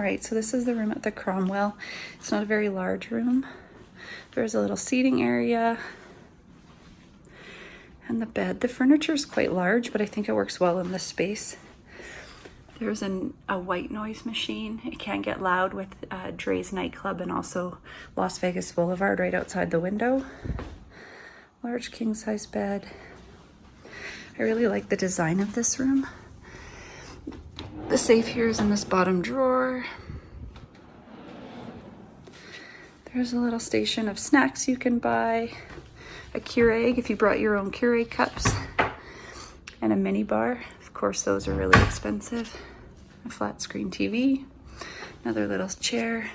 right, so this is the room at the Cromwell. It's not a very large room. There's a little seating area and the bed. The furniture is quite large, but I think it works well in this space. There's a white noise machine. It can get loud with Dre's nightclub and also Las Vegas Boulevard right outside the window. Large king size bed. I really like the design of this room. The safe here is in this bottom drawer. There's a little station of snacks you can buy. A Keurig if you brought your own Keurig cups. And a mini bar. Of course, those are really expensive. A flat screen TV. Another little chair.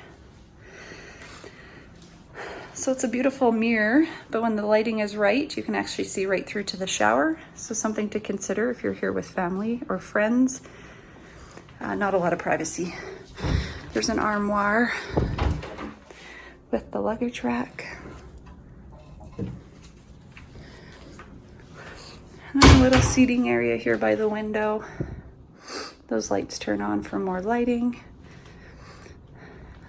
So it's a beautiful mirror, but when the lighting is right, you can actually see right through to the shower. So something to consider if you're here with family or friends. Not a lot of privacy. There's an armoire with the luggage rack. And a little seating area here by the window. Those lights turn on for more lighting.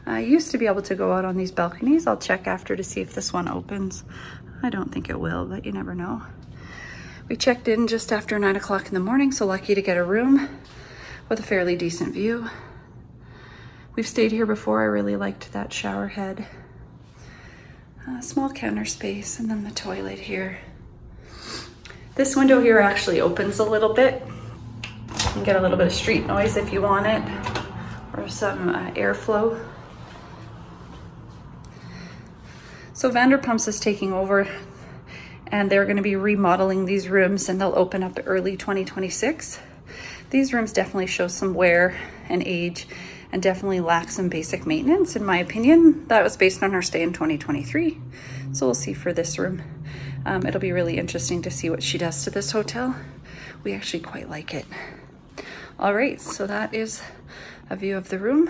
I used to be able to go out on these balconies. I'll check after to see if this one opens. I don't think it will, but you never know. We checked in just after 9 o'clock in the morning, so lucky to get a room with a fairly decent view. We've stayed here before. I really liked that shower head. Small counter space, and then the toilet here. This window here actually opens a little bit. You can get a little bit of street noise if you want it, or some airflow. So Vanderpumps is taking over, and they're going to be remodeling these rooms, and they'll open up early 2026. These rooms definitely show some wear and age, and definitely lack some basic maintenance, in my opinion. That was based on our stay in 2023. So we'll see for this room. It'll be really interesting to see what she does to this hotel. We actually quite like it. All right, so that is a view of the room.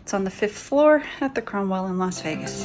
It's on the 5th floor at the Cromwell in Las Vegas.